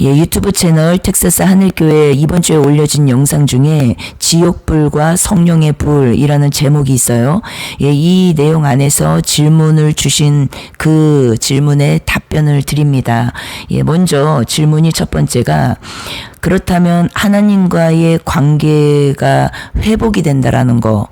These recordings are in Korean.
예, 유튜브 채널 텍사스 하늘교회 이번 주에 올려진 영상 중에 지옥불과 성령의 불이라는 제목이 있어요. 예, 이 내용 안에서 질문을 주신 그 질문에 답변을 드립니다. 예, 먼저 질문이 첫 번째가 그렇다면 하나님과의 관계가 회복이 된다라는 거.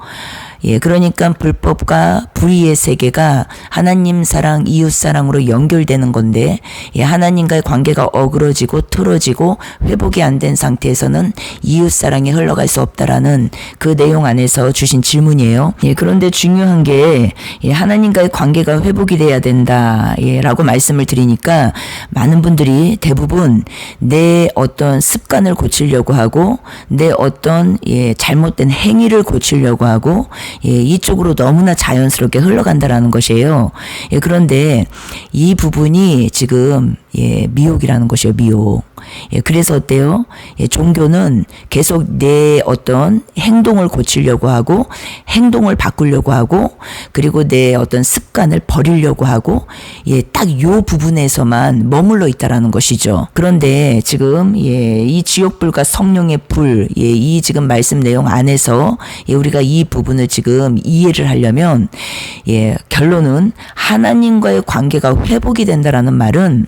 예, 그러니까 불법과 불의의 세계가 하나님 사랑, 이웃 사랑으로 연결되는 건데, 예, 하나님과의 관계가 어그러지고 틀어지고 회복이 안 된 상태에서는 이웃 사랑이 흘러갈 수 없다라는 그 내용 안에서 주신 질문이에요. 예, 그런데 중요한 게, 예, 하나님과의 관계가 회복이 돼야 된다, 예, 라고 말씀을 드리니까 많은 분들이 대부분 내 어떤 습관을 고치려고 하고, 내 어떤, 예, 잘못된 행위를 고치려고 하고, 예, 이쪽으로 너무나 자연스럽게 흘러간다라는 것이에요. 예, 그런데 이 부분이 지금 미혹이라는 것이요, 미혹. 예, 그래서 어때요? 예, 종교는 계속 내 어떤 행동을 고치려고 하고, 행동을 바꾸려고 하고, 그리고 내 어떤 습관을 버리려고 하고, 예, 딱 요 부분에서만 머물러 있다라는 것이죠. 그런데 지금, 예, 이 지옥불과 성령의 불, 예, 이 지금 말씀 내용 안에서, 예, 우리가 이 부분을 지금 이해를 하려면, 예, 결론은 하나님과의 관계가 회복이 된다라는 말은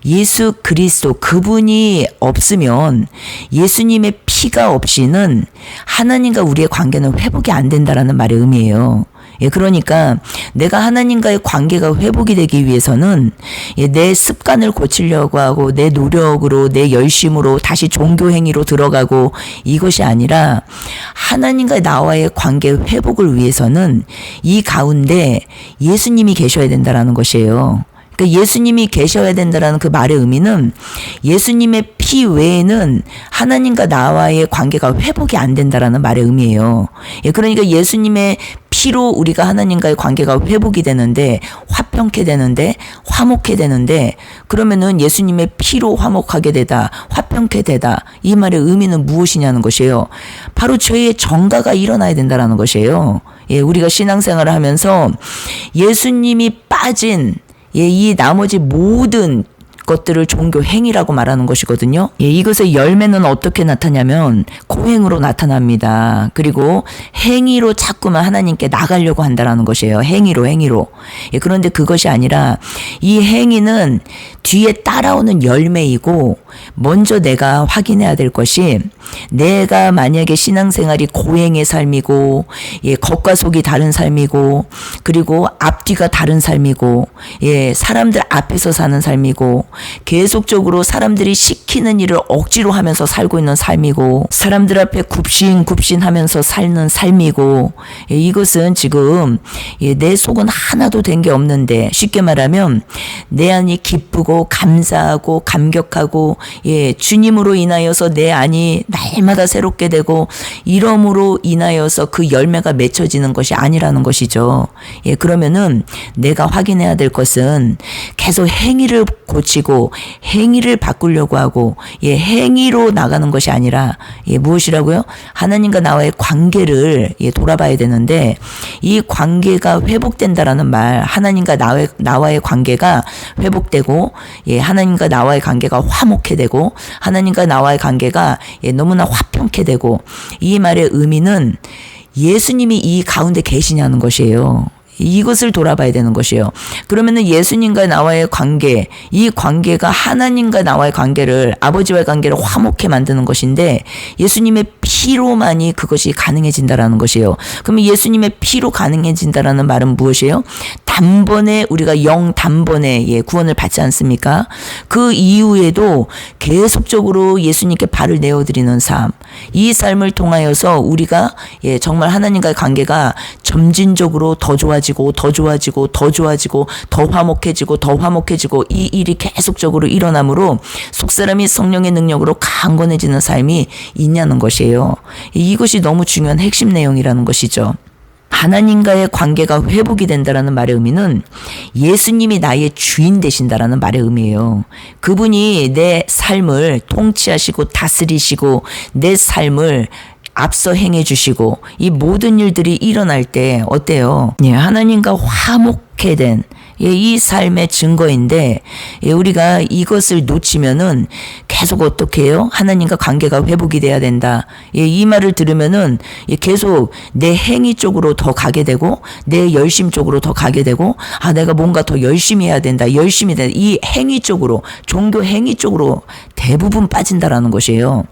예수 그리스도 그분이 없으면 예수님의 피가 없이는 하나님과 우리의 관계는 회복이 안 된다라는 말의 의미예요. 예, 그러니까 내가 하나님과의 관계가 회복이 되기 위해서는, 예, 내 습관을 고치려고 하고 내 노력으로 내 열심으로 다시 종교 행위로 들어가고 이것이 아니라 하나님과 나와의 관계 회복을 위해서는 이 가운데 예수님이 계셔야 된다라는 것이에요. 그러니까 예수님이 계셔야 된다라는 그 말의 의미는 예수님의 피 외에는 하나님과 나와의 관계가 회복이 안 된다라는 말의 의미예요. 예, 그러니까 예수님의 피로 우리가 하나님과의 관계가 회복이 되는데, 화평케 되는데, 화목케 되는데, 그러면은 예수님의 피로 화목하게 되다, 화평케 되다, 이 말의 의미는 무엇이냐는 것이에요. 바로 죄의 정가가 일어나야 된다라는 것이에요. 예, 우리가 신앙생활을 하면서 예수님이 빠진, 예, 이 나머지 모든 것들을 종교 행위라고 말하는 것이거든요. 예, 이것의 열매는 어떻게 나타나냐면 고행으로 나타납니다. 그리고 행위로 자꾸만 하나님께 나가려고 한다라는 것이에요. 행위로. 예, 그런데 그것이 아니라 이 행위는 뒤에 따라오는 열매이고, 먼저 내가 확인해야 될 것이, 내가 만약에 신앙생활이 고행의 삶이고, 예, 겉과 속이 다른 삶이고, 그리고 앞뒤가 다른 삶이고, 예, 사람들 앞에서 사는 삶이고, 계속적으로 사람들이 시키는 일을 억지로 하면서 살고 있는 삶이고, 사람들 앞에 굽신하면서 사는 삶이고, 예, 이것은 지금, 예, 내 속은 하나도 된 게 없는데, 쉽게 말하면 내 안이 기쁘고 감사하고 감격하고, 예, 주님으로 인하여서 내 안이 날마다 새롭게 되고, 이러므로 인하여서 그 열매가 맺혀지는 것이 아니라는 것이죠. 예, 그러면은 내가 확인해야 될 것은 계속 행위를 고치고 행위를 바꾸려고 하고, 예, 행위로 나가는 것이 아니라, 예, 무엇이라고요? 하나님과 나와의 관계를, 예, 돌아봐야 되는데, 이 관계가 회복된다라는 말, 하나님과 나와의 관계가 회복되고, 예, 하나님과 나와의 관계가 화목해 되고, 하나님과 나와의 관계가, 예, 너무나 화평케 되고, 이 말의 의미는 예수님이 이 가운데 계시냐는 것이에요. 이것을 돌아봐야 되는 것이에요. 그러면은 예수님과 나와의 관계, 이 관계가 하나님과 나와의 관계를, 아버지와의 관계를 화목해 만드는 것인데, 예수님의 피로만이 그것이 가능해진다라는 것이에요. 그러면 예수님의 피로 가능해진다라는 말은 무엇이에요? 단번에 우리가 단번에, 예, 구원을 받지 않습니까? 그 이후에도 계속적으로 예수님께 발을 내어드리는 삶, 이 삶을 통하여서 우리가, 예, 정말 하나님과의 관계가 점진적으로 더 좋아지고 더 화목해지고 이 일이 계속적으로 일어나므로 속사람이 성령의 능력으로 강건해지는 삶이 있냐는 것이에요. 이것이 너무 중요한 핵심 내용이라는 것이죠. 하나님과의 관계가 회복이 된다라는 말의 의미는 예수님이 나의 주인 되신다라는 말의 의미예요. 그분이 내 삶을 통치하시고 다스리시고 내 삶을 앞서 행해 주시고, 이 모든 일들이 일어날 때 어때요? 예, 하나님과 화목해 된, 예, 이 삶의 증거인데, 예, 우리가 이것을 놓치면은 계속 어떻게 해요? 하나님과 관계가 회복이 돼야 된다. 예, 이 말을 들으면은 예, 계속 내 행위 쪽으로 더 가게 되고, 내 열심 쪽으로 더 가게 되고, 아, 내가 뭔가 더 열심히 해야 된다. 열심히 된다. 이 행위 쪽으로, 종교 행위 쪽으로 대부분 빠진다라는 것이에요.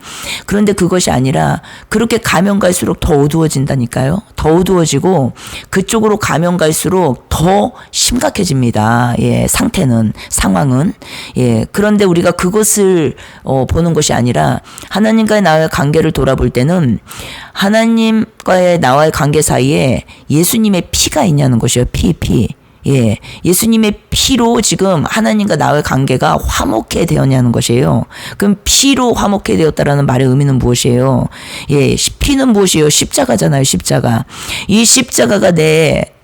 그런데 그것이 아니라 그렇게 가면 갈수록 더 어두워진다니까요. 더 어두워지고 그쪽으로 가면 갈수록 더 심각해집니다. 예, 상황은. 예, 그런데 우리가 그것을 보는 것이 아니라 하나님과의 나와의 관계를 돌아볼 때는 하나님과의 나와의 관계 사이에 예수님의 피가 있냐는 것이에요. 피. 예, 예수님의 피로 지금 하나님과 나의 관계가 화목해 되었냐는 것이에요. 그럼 피로 화목해 되었다라는 말의 의미는 무엇이에요? 예, 피는 무엇이에요? 십자가잖아요, 십자가. 이 십자가가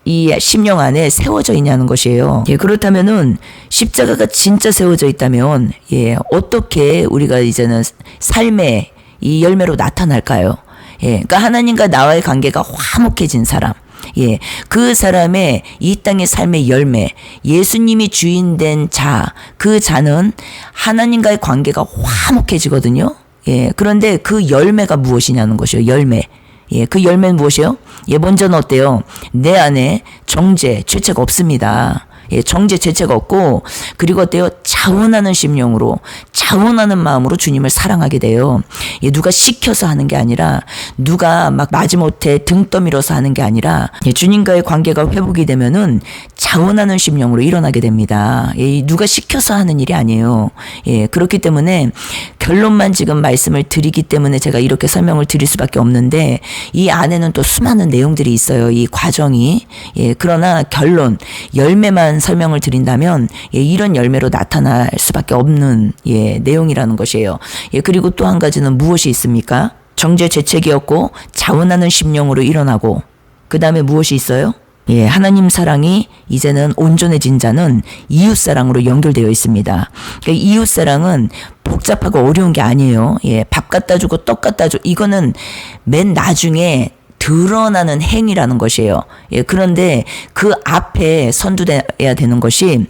이 심령 안에 세워져 있냐는 것이에요. 예, 그렇다면은 십자가가 진짜 세워져 있다면, 예, 어떻게 우리가 이제는 삶의 이 열매로 나타날까요? 예, 그러니까 하나님과 나와의 관계가 화목해진 사람. 예, 그 사람의 이 땅의 삶의 열매, 예수님이 주인된 자, 그 자는 하나님과의 관계가 화목해지거든요. 예, 그런데 그 열매가 무엇이냐는 것이요, 열매. 예, 그 열매는 무엇이요? 예, 먼저는 어때요? 내 안에 정죄, 죄책 없습니다. 예, 정죄, 죄책 없고, 그리고 어때요? 자원하는 심령으로, 자원하는 마음으로 주님을 사랑하게 돼요. 예, 누가 시켜서 하는 게 아니라, 누가 막 마지못해 등 떠밀어서 하는 게 아니라, 예, 주님과의 관계가 회복이 되면은 자원하는 심령으로 일어나게 됩니다. 예, 누가 시켜서 하는 일이 아니에요. 예, 그렇기 때문에 결론만 지금 말씀을 드리기 때문에 제가 이렇게 설명을 드릴 수밖에 없는데, 이 안에는 또 수많은 내용들이 있어요. 이 과정이. 예, 그러나 결론, 열매만 설명을 드린다면 예, 이런 열매로 나타날 수밖에 없는 예, 내용이라는 것이에요. 예, 그리고 또 한 가지는 무엇이 있습니까? 정죄 죄책이 없고 자원하는 심령으로 일어나고 그 다음에 무엇이 있어요? 예, 하나님 사랑이 이제는 온전해진 자는 이웃사랑으로 연결되어 있습니다. 그러니까 이웃사랑은 복잡하고 어려운 게 아니에요. 예, 밥 갖다 주고 떡 갖다 주 이거는 맨 나중에 드러나는 행위라는 것이에요. 예, 그런데 그 앞에 선두돼야 되는 것이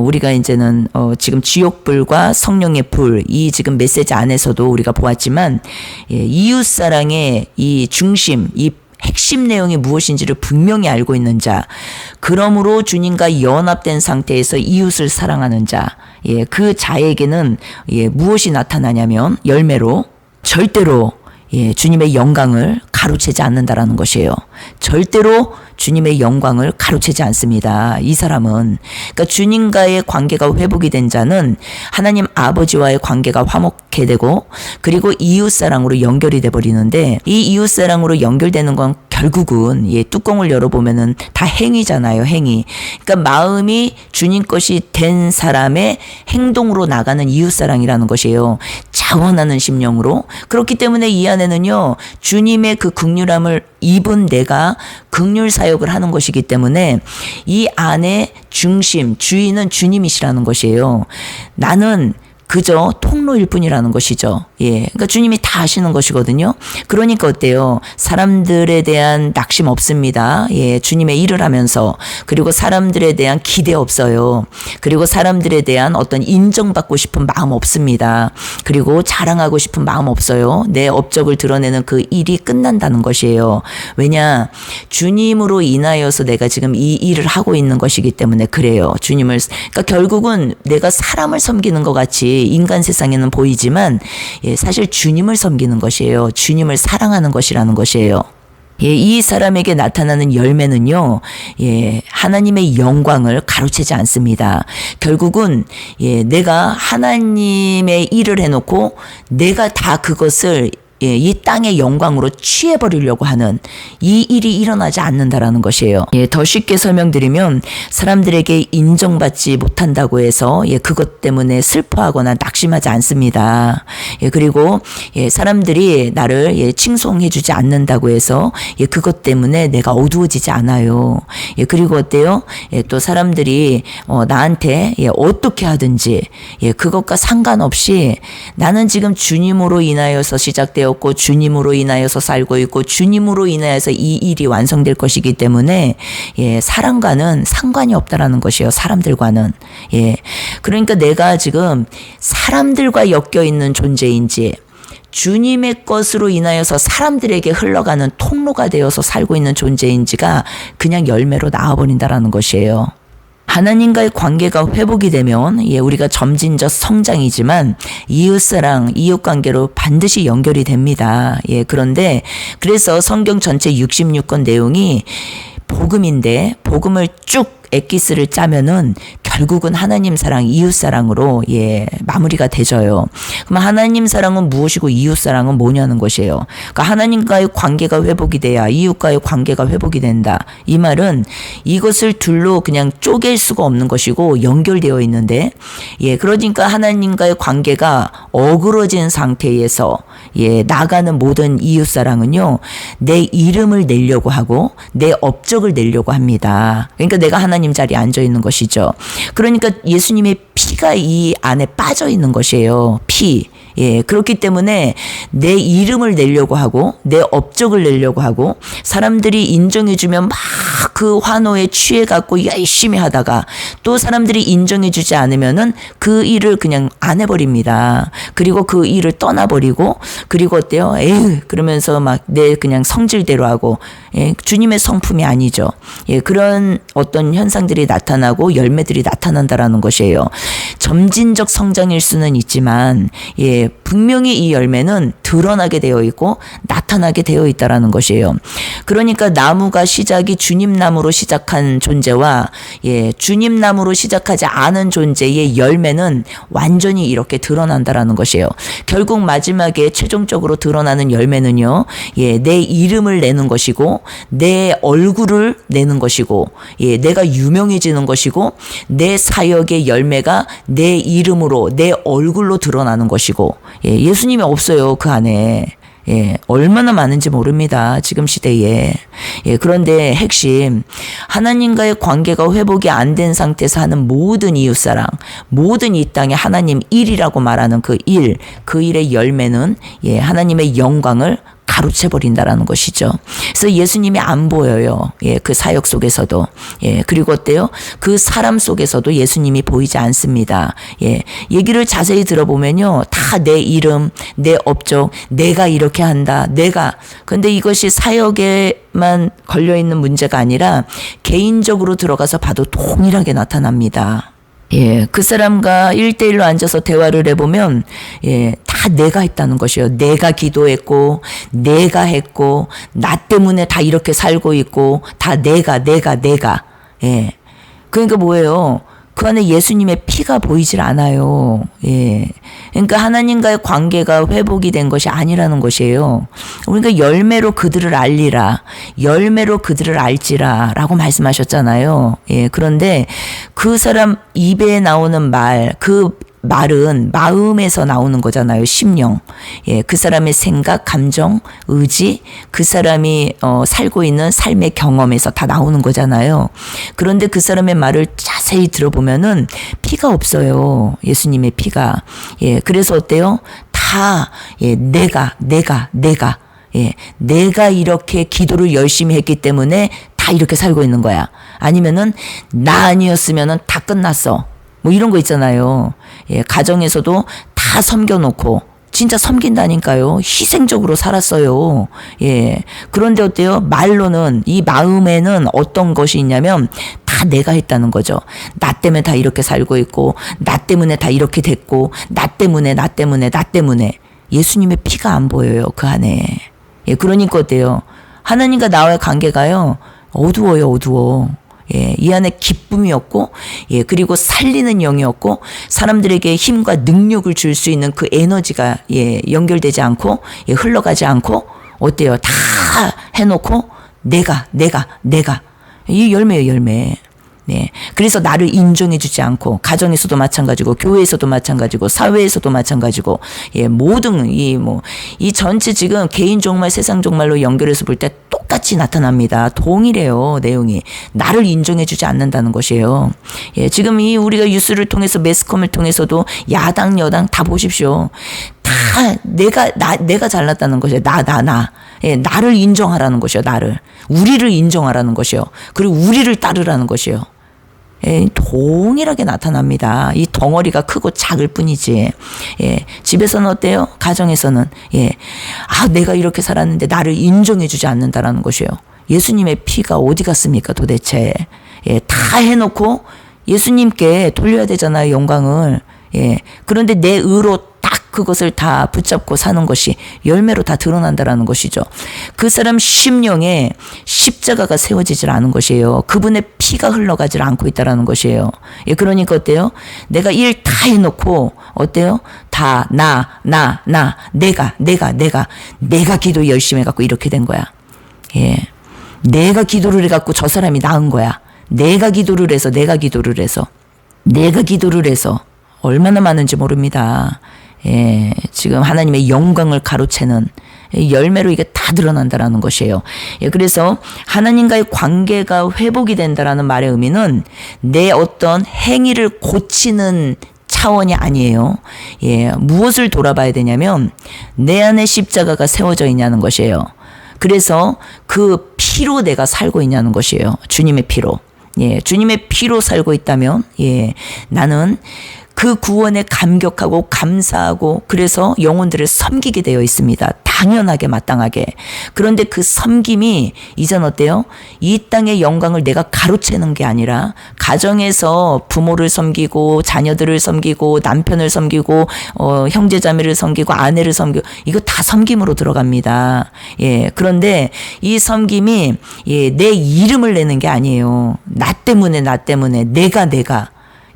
우리가 이제는 지금 지옥불과 성령의 불, 이 지금 메시지 안에서도 우리가 보았지만 예, 이웃사랑의 이 중심, 이 핵심 내용이 무엇인지를 분명히 알고 있는 자, 그러므로 주님과 연합된 상태에서 이웃을 사랑하는 자, 예, 그 자에게는 예, 무엇이 나타나냐면 열매로 절대로 예, 주님의 영광을 가로채지 않는다라는 것이에요. 절대로 주님의 영광을 가로채지 않습니다. 이 사람은. 그러니까 주님과의 관계가 회복이 된 자는 하나님 아버지와의 관계가 화목해 되고 그리고 이웃사랑으로 연결이 돼 버리는데 이 이웃사랑으로 연결되는 건 결국은 예, 뚜껑을 열어보면은 다 행위잖아요. 행위. 그러니까 마음이 주님 것이 된 사람의 행동으로 나가는 이웃사랑이라는 것이에요. 자원하는 심령으로. 그렇기 때문에 이 안에는요. 주님의 그 긍휼함을 입은 내가 긍휼 사역을 하는 것이기 때문에 이 안에 중심, 주인은 주님이시라는 것이에요. 나는 그저 통로일 뿐이라는 것이죠. 예. 그러니까 주님이 다 하시는 것이거든요. 그러니까 어때요? 사람들에 대한 낙심 없습니다. 예. 주님의 일을 하면서. 그리고 사람들에 대한 기대 없어요. 그리고 사람들에 대한 어떤 인정받고 싶은 마음 없습니다. 그리고 자랑하고 싶은 마음 없어요. 내 업적을 드러내는 그 일이 끝난다는 것이에요. 왜냐? 주님으로 인하여서 내가 지금 이 일을 하고 있는 것이기 때문에 그래요. 그러니까 결국은 내가 사람을 섬기는 것 같이 인간 세상에는 보이지만 예, 사실 주님을 섬기는 것이에요. 주님을 사랑하는 것이라는 것이에요. 예, 이 사람에게 나타나는 열매는요, 예, 하나님의 영광을 가로채지 않습니다. 결국은, 예, 내가 하나님의 일을 해놓고 내가 다 그것을 예, 이 땅의 영광으로 취해버리려고 하는 이 일이 일어나지 않는다라는 것이에요. 예, 더 쉽게 설명드리면 사람들에게 인정받지 못한다고 해서 예, 그것 때문에 슬퍼하거나 낙심하지 않습니다. 예, 그리고 예, 사람들이 나를 예, 칭송해주지 않는다고 해서 예, 그것 때문에 내가 어두워지지 않아요. 예, 그리고 어때요? 예, 또 사람들이 나한테 예, 어떻게 하든지 예, 그것과 상관없이 나는 지금 주님으로 인하여서 시작되어 완성되었고 주님으로 인하여서 살고 있고 주님으로 인하여서 이 일이 완성될 것이기 때문에 예, 사람과는 상관이 없다라는 것이에요. 사람들과는. 예. 그러니까 내가 지금 사람들과 엮여 있는 존재인지 주님의 것으로 인하여서 사람들에게 흘러가는 통로가 되어서 살고 있는 존재인지가 그냥 열매로 나와버린다라는 것이에요. 하나님과의 관계가 회복이 되면 예, 우리가 점진적 성장이지만 이웃사랑, 이웃관계로 반드시 연결이 됩니다. 예, 그런데 그래서 성경 전체 66권 내용이 복음인데 복음을 쭉 엑기스를 짜면은 결국은 하나님 사랑, 이웃 사랑으로 예, 마무리가 되져요. 그럼 하나님 사랑은 무엇이고 이웃 사랑은 뭐냐는 것이에요. 그러니까 하나님과의 관계가 회복이 돼야 이웃과의 관계가 회복이 된다. 이 말은 이것을 둘로 그냥 쪼갤 수가 없는 것이고 연결되어 있는데 예, 그러니까 하나님과의 관계가 어그러진 상태에서 예, 나가는 모든 이웃 사랑은요. 내 이름을 내려고 하고 내 업적을 내려고 합니다. 그러니까 내가 하나님 자리에 앉아 있는 것이죠. 그러니까 예수님의 피가 이 안에 빠져 있는 것이에요. 피. 예, 그렇기 때문에 내 이름을 내려고 하고 내 업적을 내려고 하고 사람들이 인정해주면 막 그 환호에 취해갖고 열심히 하다가 또 사람들이 인정해주지 않으면은 그 일을 그냥 안 해버립니다. 그리고 그 일을 떠나버리고 그리고 어때요? 에휴 그러면서 막 내 그냥 성질대로 하고 예, 주님의 성품이 아니죠. 예, 그런 어떤 현상들이 나타나고 열매들이 나타난다라는 것이에요. 점진적 성장일 수는 있지만 예, 분명히 이 열매는 드러나게 되어 있고 나타나게 되어 있다라는 것이에요. 그러니까 나무가 시작이 주님 나무로 시작한 존재와 예, 주님 나무로 시작하지 않은 존재의 열매는 완전히 이렇게 드러난다라는 것이에요. 결국 마지막에 최종적으로 드러나는 열매는요. 예, 내 이름을 내는 것이고 내 얼굴을 내는 것이고 예, 내가 유명해지는 것이고 내 사역의 열매가 내 이름으로 내 얼굴로 드러나는 것이고 예, 예수님이 없어요. 그 안에. 예, 얼마나 많은지 모릅니다. 지금 시대에. 예, 그런데 핵심, 하나님과의 관계가 회복이 안 된 상태에서 하는 모든 이웃사랑, 모든 이 땅에 하나님 일이라고 말하는 그 일의 열매는 예, 하나님의 영광을 가로채버린다라는 것이죠. 그래서 예수님이 안 보여요. 예, 그 사역 속에서도. 예, 그리고 어때요? 그 사람 속에서도 예수님이 보이지 않습니다. 예, 얘기를 자세히 들어보면요. 다 내 이름, 내 업적, 내가 이렇게 한다, 내가. 근데 이것이 사역에만 걸려있는 문제가 아니라 개인적으로 들어가서 봐도 동일하게 나타납니다. 예, 그 사람과 1대1로 앉아서 대화를 해보면, 예, 다 내가 했다는 것이에요. 내가 기도했고, 내가 했고, 나 때문에 다 이렇게 살고 있고, 다 내가. 예. 그러니까 뭐예요? 그 안에 예수님의 피가 보이질 않아요. 예. 그러니까 하나님과의 관계가 회복이 된 것이 아니라는 것이에요. 그러니까 열매로 그들을 알리라. 열매로 그들을 알지라. 라고 말씀하셨잖아요. 예. 그런데 그 사람 입에 나오는 말, 그 말은 마음에서 나오는 거잖아요. 심령. 예, 그 사람의 생각, 감정, 의지, 그 사람이 살고 있는 삶의 경험에서 다 나오는 거잖아요. 그런데 그 사람의 말을 자세히 들어보면은 피가 없어요. 예수님의 피가. 예, 그래서 어때요? 다 예, 내가. 예, 내가 이렇게 기도를 열심히 했기 때문에 다 이렇게 살고 있는 거야. 아니면은 나 아니었으면은 다 끝났어. 뭐 이런 거 있잖아요. 예, 가정에서도 다 섬겨놓고 진짜 섬긴다니까요. 희생적으로 살았어요. 예. 그런데 어때요? 말로는 이 마음에는 어떤 것이 있냐면 다 내가 했다는 거죠. 나 때문에 다 이렇게 살고 있고 나 때문에 다 이렇게 됐고 나 때문에 예수님의 피가 안 보여요. 그 안에. 예, 그러니까 어때요? 하나님과 나와의 관계가요. 어두워. 예, 이 안에 기쁨이 없고, 예, 그리고 살리는 영이 없고, 사람들에게 힘과 능력을 줄 수 있는 그 에너지가, 예, 연결되지 않고, 예, 흘러가지 않고, 어때요? 다 해놓고, 내가. 이 열매예요, 열매. 네. 그래서 나를 인정해주지 않고, 가정에서도 마찬가지고, 교회에서도 마찬가지고, 사회에서도 마찬가지고, 예, 모든, 이 전체 지금 개인 종말, 세상 종말로 연결해서 볼 때 똑같이 나타납니다. 동일해요, 내용이. 나를 인정해주지 않는다는 것이에요. 예, 지금 우리가 뉴스를 통해서, 매스컴을 통해서도 야당, 여당 다 보십시오. 다 내가 잘났다는 것이에요. 나. 예, 나를 인정하라는 것이요. 우리를 인정하라는 것이요. 그리고 우리를 따르라는 것이요. 예, 동일하게 나타납니다. 이 덩어리가 크고 작을 뿐이지. 예, 집에서는 어때요? 가정에서는 예, 내가 이렇게 살았는데 나를 인정해주지 않는다라는 것이요. 예수님의 피가 어디 갔습니까, 도대체? 예, 다 해놓고 예수님께 돌려야 되잖아요, 영광을. 예, 그런데 내 의로 딱 그것을 다 붙잡고 사는 것이 열매로 다 드러난다라는 것이죠. 그 사람 심령에 십자가가 세워지질 않은 것이에요. 그분의 피가 흘러가질 않고 있다라는 것이에요. 예, 그러니까 어때요? 내가 일 다 해놓고 어때요? 다 내가 기도 열심히 해갖고 이렇게 된 거야. 예, 내가 기도를 해갖고 저 사람이 나은 거야. 내가 기도를 해서 얼마나 많은지 모릅니다. 예, 지금 하나님의 영광을 가로채는 열매로 이게 다 드러난다라는 것이에요. 예, 그래서 하나님과의 관계가 회복이 된다라는 말의 의미는 내 어떤 행위를 고치는 차원이 아니에요. 예, 무엇을 돌아봐야 되냐면 내 안에 십자가가 세워져 있냐는 것이에요. 그래서 그 피로 내가 살고 있냐는 것이에요. 주님의 피로. 예, 주님의 피로 살고 있다면, 예, 나는 그 구원에 감격하고 감사하고 그래서 영혼들을 섬기게 되어 있습니다. 당연하게 마땅하게. 그런데 그 섬김이 이젠 어때요? 이 땅의 영광을 내가 가로채는 게 아니라 가정에서 부모를 섬기고 자녀들을 섬기고 남편을 섬기고 형제자매를 섬기고 아내를 섬기고 이거 다 섬김으로 들어갑니다. 예, 그런데 이 섬김이 예, 내 이름을 내는 게 아니에요. 나 때문에 내가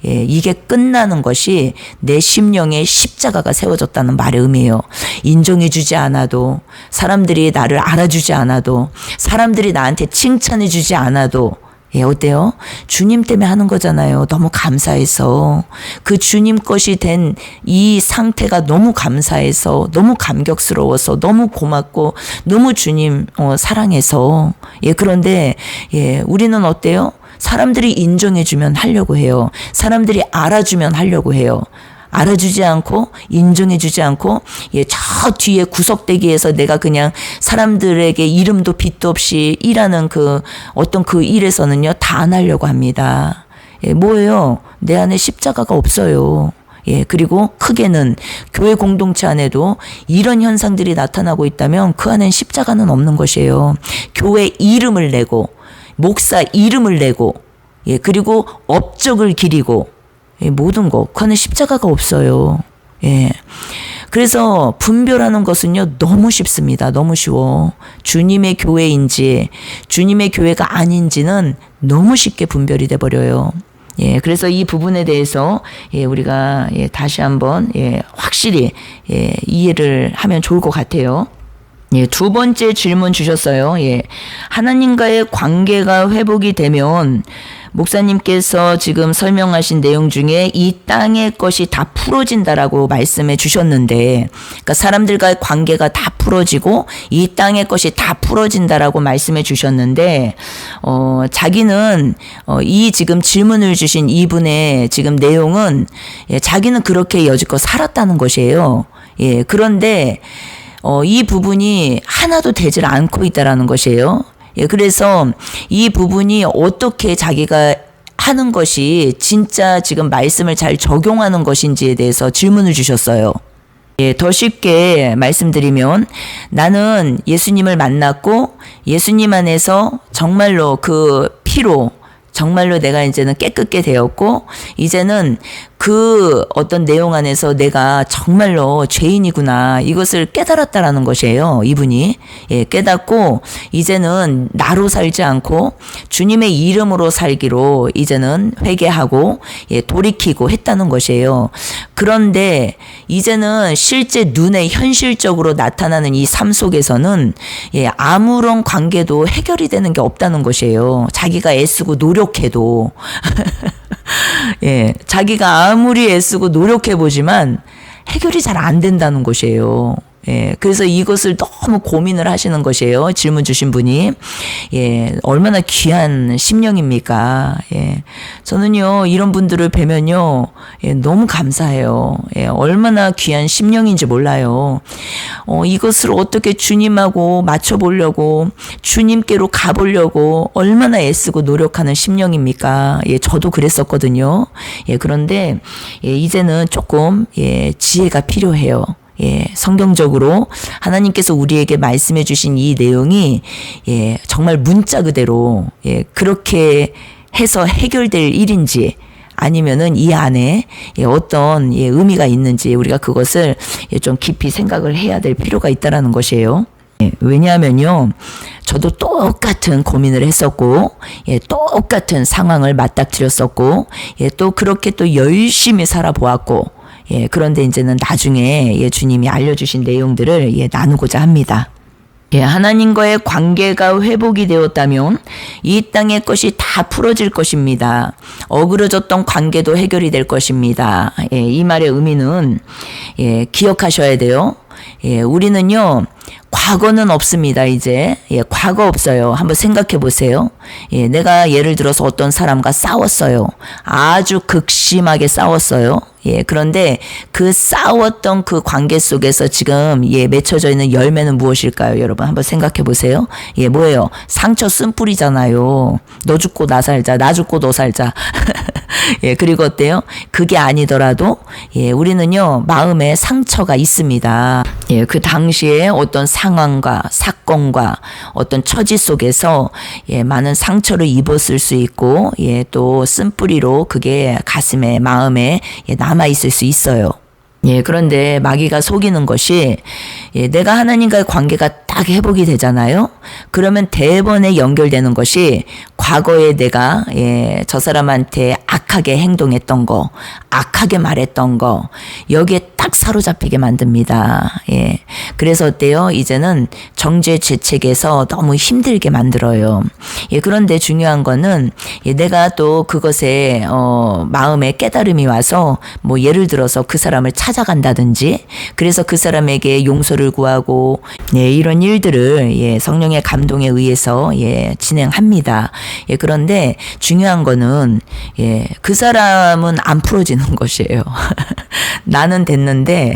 예, 이게 끝나는 것이 내 심령에 십자가가 세워졌다는 말의 의미예요. 인정해주지 않아도, 사람들이 나를 알아주지 않아도, 사람들이 나한테 칭찬해주지 않아도, 예, 어때요? 주님 때문에 하는 거잖아요. 너무 감사해서. 그 주님 것이 된 이 상태가 너무 감사해서, 너무 감격스러워서, 너무 고맙고, 너무 주님 사랑해서. 예, 그런데 예, 우리는 어때요? 사람들이 인정해주면 하려고 해요. 사람들이 알아주면 하려고 해요. 알아주지 않고 인정해주지 않고 예, 저 뒤에 구석대기에서 내가 그냥 사람들에게 이름도 빛도 없이 일하는 그 어떤 그 일에서는요 다 안 하려고 합니다. 예, 뭐예요? 내 안에 십자가가 없어요. 예, 그리고 크게는 교회 공동체 안에도 이런 현상들이 나타나고 있다면 그 안엔 십자가는 없는 것이에요. 교회 이름을 내고 목사 이름을 내고 예, 그리고 업적을 기리고 예, 모든 거 그 안에 십자가가 없어요. 예. 그래서 분별하는 것은요 너무 쉽습니다. 너무 쉬워. 주님의 교회인지 주님의 교회가 아닌지는 너무 쉽게 분별이 돼 버려요. 예, 그래서 이 부분에 대해서 예, 우리가 예, 다시 한번 예, 확실히 예, 이해를 하면 좋을 것 같아요. 예, 두 번째 질문 주셨어요. 예, 하나님과의 관계가 회복이 되면 목사님께서 지금 설명하신 내용 중에 이 땅의 것이 다 풀어진다라고 말씀해 주셨는데, 그러니까 사람들과의 관계가 다 풀어지고 이 땅의 것이 다 풀어진다라고 말씀해 주셨는데, 자기는 이 지금 질문을 주신 이분의 지금 내용은 예, 자기는 그렇게 여지껏 살았다는 것이에요. 예, 그런데 이 부분이 하나도 되질 않고 있다라는 것이에요. 예, 그래서 이 부분이 어떻게 자기가 하는 것이 진짜 지금 말씀을 잘 적용하는 것인지에 대해서 질문을 주셨어요. 예, 더 쉽게 말씀드리면 나는 예수님을 만났고 예수님 안에서 정말로 그 피로 정말로 내가 이제는 깨끗게 되었고 이제는 그 어떤 내용 안에서 내가 정말로 죄인이구나 이것을 깨달았다라는 것이에요. 이분이 예, 깨닫고 이제는 나로 살지 않고 주님의 이름으로 살기로 이제는 회개하고 예, 돌이키고 했다는 것이에요. 그런데 이제는 실제 눈에 현실적으로 나타나는 이 삶 속에서는 예, 아무런 관계도 해결이 되는 게 없다는 것이에요. 자기가 애쓰고 노력해도 예, 자기가 아무리 애쓰고 노력해보지만 해결이 잘 안 된다는 것이에요. 예, 그래서 이것을 너무 고민을 하시는 것이에요. 질문 주신 분이. 예, 얼마나 귀한 심령입니까? 예, 저는요, 이런 분들을 뵈면요, 예, 너무 감사해요. 예, 얼마나 귀한 심령인지 몰라요. 이것을 어떻게 주님하고 맞춰보려고, 주님께로 가보려고 얼마나 애쓰고 노력하는 심령입니까? 예, 저도 그랬었거든요. 예, 그런데, 예, 이제는 조금, 예, 지혜가 필요해요. 예, 성경적으로 하나님께서 우리에게 말씀해 주신 이 내용이, 예, 정말 문자 그대로, 예, 그렇게 해서 해결될 일인지, 아니면은 이 안에, 예, 어떤, 예, 의미가 있는지 우리가 그것을, 예, 좀 깊이 생각을 해야 될 필요가 있다라는 것이에요. 예, 왜냐하면요, 저도 똑같은 고민을 했었고, 예, 똑같은 상황을 맞닥뜨렸었고, 예, 또 그렇게 또 열심히 살아보았고, 예, 그런데 이제는 나중에, 예, 주님이 알려주신 내용들을, 예, 나누고자 합니다. 예, 하나님과의 관계가 회복이 되었다면 이 땅의 것이 다 풀어질 것입니다. 어그러졌던 관계도 해결이 될 것입니다. 예, 이 말의 의미는, 예, 기억하셔야 돼요. 예, 우리는요, 과거는 없습니다, 이제. 예, 과거 없어요. 한번 생각해 보세요. 예, 내가 예를 들어서 어떤 사람과 싸웠어요. 아주 극심하게 싸웠어요. 예, 그런데 그 싸웠던 그 관계 속에서 지금, 예, 맺혀져 있는 열매는 무엇일까요, 여러분? 한번 생각해 보세요. 예, 뭐예요? 상처 쓴뿌리잖아요. 너 죽고 나 살자, 나 죽고 너 살자. 예, 그리고 어때요? 그게 아니더라도, 예, 우리는요, 마음에 상처가 있습니다. 예, 그 당시에 어떤 상황과 사건과 어떤 처지 속에서, 예, 많은 상처를 입었을 수 있고, 예, 또 쓴뿌리로 그게 가슴에, 마음에, 예, 남아있을 수 있어요. 예, 그런데 마귀가 속이는 것이, 예, 내가 하나님과의 관계가 딱 회복이 되잖아요. 그러면 대번에 연결되는 것이 과거에 내가, 예, 저 사람한테 악하게 행동했던 거, 악하게 말했던 거, 여기에 딱 사로잡히게 만듭니다. 예, 그래서 어때요? 이제는 정죄 죄책에서 너무 힘들게 만들어요. 예, 그런데 중요한 거는, 예, 내가 또 그것에 마음에 깨달음이 와서 뭐 예를 들어서 그 사람을 찾아간다든지, 그래서 그 사람에게 용서를 구하고, 예, 이런 일들을, 예, 성령의 감동에 의해서, 예, 진행합니다. 예, 그런데 중요한 거는, 예, 그 사람은 안 풀어지는 것이에요. 나는 됐는데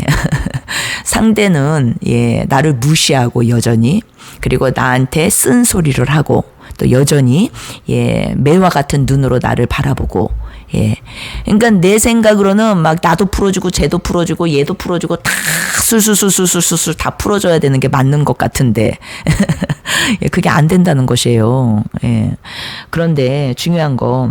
상대는, 예, 나를 무시하고 여전히, 그리고 나한테 쓴소리를 하고 또 여전히, 예, 매와 같은 눈으로 나를 바라보고, 예, 그러니까 내 생각으로는 막 나도 풀어주고 쟤도 풀어주고 얘도 풀어주고 다 술술술술술술 다 풀어줘야 되는 게 맞는 것 같은데 예, 그게 안 된다는 것이에요. 예. 그런데 중요한 거,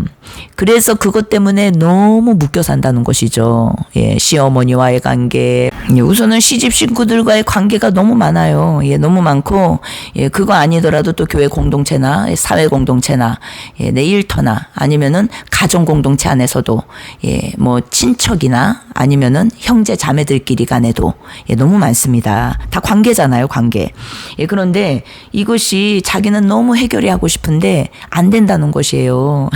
그래서 그것 때문에 너무 묶여 산다는 것이죠. 예, 시어머니와의 관계, 예, 우선은 시집 식구들과의 관계가 너무 많아요. 예, 너무 많고, 예, 그거 아니더라도 또 교회 공동체나 사회 공동체나, 예, 내 일터나 아니면은 가정 공동체 안에서도, 예, 뭐 친척이나 아니면은 형제 자매들끼리 간에도, 예, 너무 많습니다. 다 관계잖아요, 관계. 예, 그런데 이것이 자기는 너무 해결이 하고 싶은데 안 된다는 것이에요.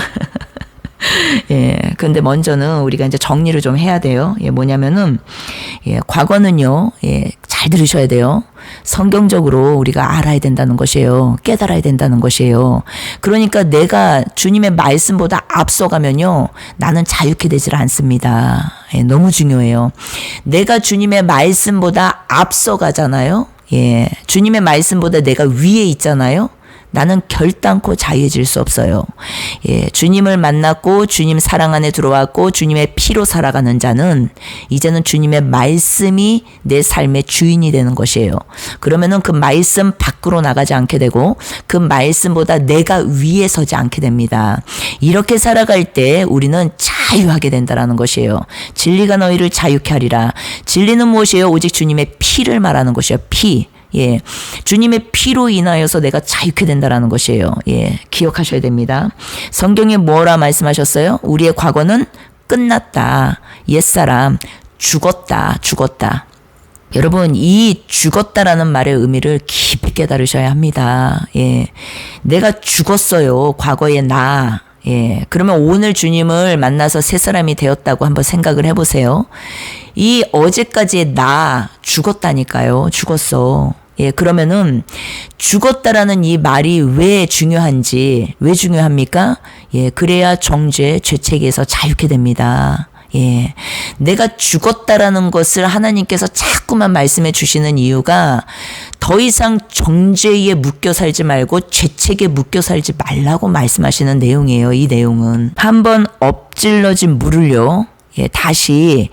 예, 근데 먼저는 우리가 이제 정리를 좀 해야 돼요. 예, 뭐냐면은, 예, 과거는요, 예, 잘 들으셔야 돼요. 성경적으로 우리가 알아야 된다는 것이에요. 깨달아야 된다는 것이에요. 그러니까 내가 주님의 말씀보다 앞서가면요, 나는 자유케 되질 않습니다. 예, 너무 중요해요. 내가 주님의 말씀보다 앞서가잖아요. 예, 주님의 말씀보다 내가 위에 있잖아요. 나는 결단코 자유해질 수 없어요. 예, 주님을 만났고 주님 사랑 안에 들어왔고 주님의 피로 살아가는 자는 이제는 주님의 말씀이 내 삶의 주인이 되는 것이에요. 그러면은 그 말씀 밖으로 나가지 않게 되고 그 말씀보다 내가 위에 서지 않게 됩니다. 이렇게 살아갈 때 우리는 자유하게 된다라는 것이에요. 진리가 너희를 자유케 하리라. 진리는 무엇이에요? 오직 주님의 피를 말하는 것이에요. 피. 예, 주님의 피로 인하여서 내가 자유케 된다라는 것이에요. 예, 기억하셔야 됩니다. 성경에 뭐라 말씀하셨어요? 우리의 과거는 끝났다. 옛사람 죽었다. 여러분, 이 죽었다라는 말의 의미를 깊이 깨달으셔야 합니다. 예, 내가 죽었어요. 과거의 나. 예, 그러면 오늘 주님을 만나서 새 사람이 되었다고 한번 생각을 해보세요. 이 어제까지의 나 죽었다니까요. 죽었어. 예, 그러면은 죽었다라는 이 말이 왜 중요합니까? 예, 그래야 정죄, 죄책에서 자유케 됩니다. 예, 내가 죽었다라는 것을 하나님께서 자꾸만 말씀해 주시는 이유가 더 이상 정죄에 묶여 살지 말고 죄책에 묶여 살지 말라고 말씀하시는 내용이에요. 이 내용은 한번 엎질러진 물을요, 예, 다시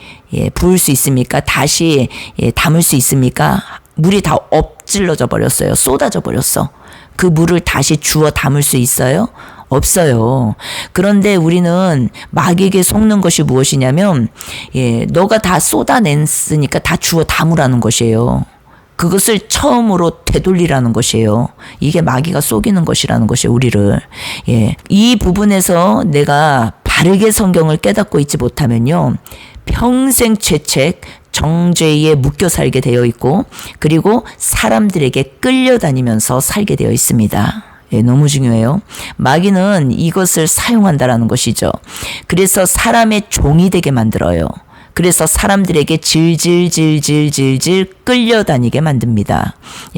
부을 수 있습니까? 다시 담을 수 있습니까? 물이 다 엎질러져 버렸어요. 쏟아져 버렸어. 그 물을 다시 주워 담을 수 있어요? 없어요. 그런데 우리는 마귀에게 속는 것이 무엇이냐면, 너가 다 쏟아냈으니까 다 주워 담으라는 것이에요. 그것을 처음으로 되돌리라는 것이에요. 이게 마귀가 속이는 것이라는 것이에요, 우리를. 이 부분에서 내가 바르게 성경을 깨닫고 있지 못하면요, 평생 죄책, 정죄에 묶여 살게 되어 있고, 그리고 사람들에게 끌려다니면서 살게 되어 있습니다. 너무 중요해요. 마귀는 이것을 사용한다라는 것이죠. 그래서 사람의 종이 되게 만들어요. 그래서 사람들에게 질질질질질질 끌려다니게 만듭니다.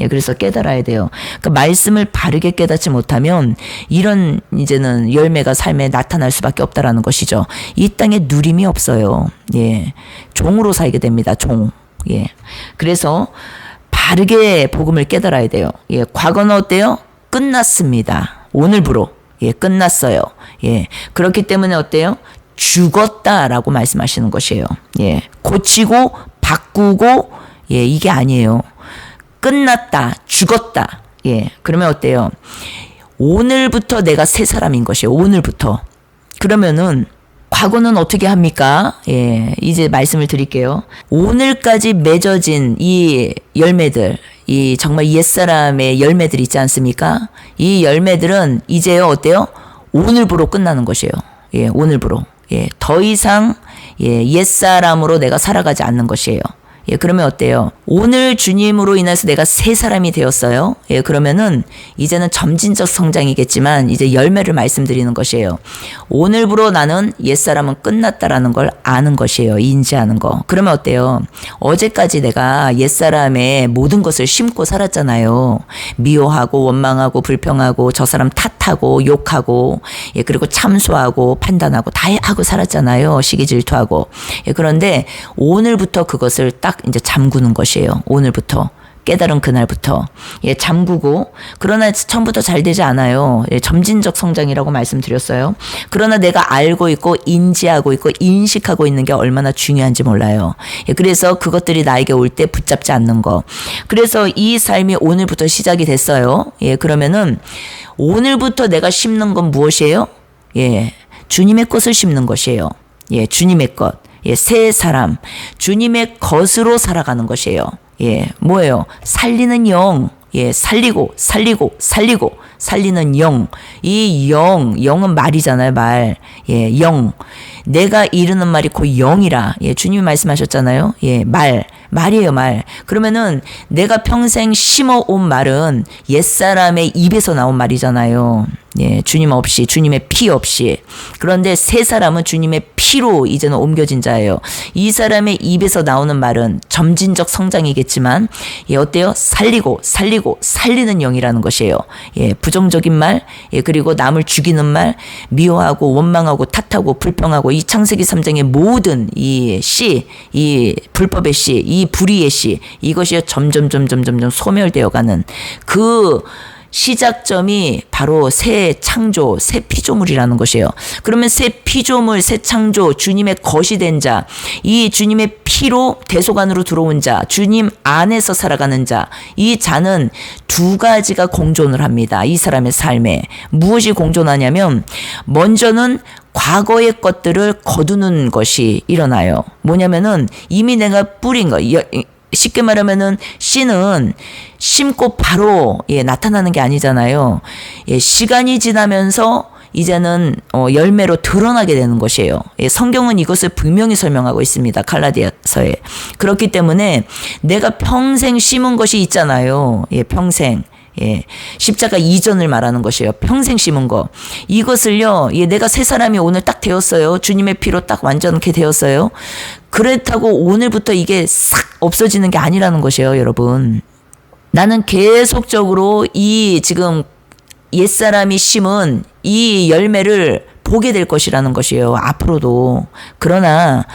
그래서 깨달아야 돼요. 그 말씀을 바르게 깨닫지 못하면 이런 이제는 열매가 삶에 나타날 수밖에 없다라는 것이죠. 이 땅에 누림이 없어요. 종으로 살게 됩니다. 종. 그래서 바르게 복음을 깨달아야 돼요. 과거는 어때요? 끝났습니다. 오늘부로. 끝났어요. 그렇기 때문에 어때요? 죽었다라고 말씀하시는 것이에요. 고치고 바꾸고 이게 아니에요. 끝났다, 죽었다. 그러면 어때요? 오늘부터 내가 새 사람인 것이에요. 오늘부터. 그러면은 과거는 어떻게 합니까? 이제 말씀을 드릴게요. 오늘까지 맺어진 이 열매들, 이 정말 옛사람의 열매들 있지 않습니까? 이 열매들은 이제요, 어때요? 오늘부로 끝나는 것이에요. 오늘부로. 더 이상 옛사람으로 내가 살아가지 않는 것이에요. 그러면 어때요? 오늘 주님으로 인해서 내가 새 사람이 되었어요. 그러면은 이제는 점진적 성장이겠지만 이제 열매를 말씀드리는 것이에요. 오늘부로 나는 옛사람은 끝났다라는 걸 아는 것이에요. 인지하는 거. 그러면 어때요? 어제까지 내가 옛사람의 모든 것을 심고 살았잖아요. 미워하고 원망하고 불평하고 저 사람 탓하고 욕하고 그리고 참소하고 판단하고 다 하고 살았잖아요. 시기 질투하고. 그런데 오늘부터 그것을 딱 이제 잠그는 것이에요. 오늘부터. 깨달은 그날부터. 잠그고, 그러나 처음부터 잘 되지 않아요. 점진적 성장이라고 말씀드렸어요. 그러나 내가 알고 있고, 인지하고 있고, 인식하고 있는 게 얼마나 중요한지 몰라요. 그래서 그것들이 나에게 올 때 붙잡지 않는 거. 그래서 이 삶이 오늘부터 시작이 됐어요. 그러면은, 오늘부터 내가 심는 건 무엇이에요? 주님의 것을 심는 것이에요. 주님의 것. 새 사람, 주님의 것으로 살아가는 것이에요. 뭐예요? 살리는 영. 살리고, 살리는 영. 이 영은 말이잖아요, 말. 영. 내가 이르는 말이 곧 영이라. 주님이 말씀하셨잖아요. 말이에요, 말. 그러면은 내가 평생 심어온 말은 옛사람의 입에서 나온 말이잖아요. 주님 없이, 주님의 피 없이. 그런데 새 사람은 주님의 피로 이제는 옮겨진 자예요. 이 사람의 입에서 나오는 말은 점진적 성장이겠지만, 어때요? 살리는 영이라는 것이에요. 부정적인 말, 그리고 남을 죽이는 말, 미워하고 원망하고 탓하고 불평하고 이 창세기 3장의 모든 이 불법의 씨, 이 불의의 씨, 이것이 점점 소멸되어 가는 그 시작점이 바로 새 창조, 새 피조물이라는 것이에요. 그러면 새 피조물, 새 창조, 주님의 것이 된 자, 이 주님의 피로 대속안으로 들어온 자, 주님 안에서 살아가는 자, 이 자는 두 가지가 공존을 합니다. 이 사람의 삶에. 무엇이 공존하냐면, 먼저는 과거의 것들을 거두는 것이 일어나요. 뭐냐면은 이미 내가 뿌린 거, 쉽게 말하면은 씨는 심고 바로 나타나는 게 아니잖아요. 시간이 지나면서 이제는 열매로 드러나게 되는 것이에요. 성경은 이것을 분명히 설명하고 있습니다. 갈라디아서에. 그렇기 때문에 내가 평생 심은 것이 있잖아요. 평생. 예, 십자가 이전을 말하는 것이에요. 평생 심은 거. 이것을요, 예, 내가 새 사람이 오늘 딱 되었어요. 주님의 피로 딱 완전케 되었어요. 그렇다고 오늘부터 이게 싹 없어지는 게 아니라는 것이에요, 여러분. 나는 계속적으로 이 지금 옛사람이 심은 이 열매를 보게 될 것이라는 것이에요. 앞으로도. 그러나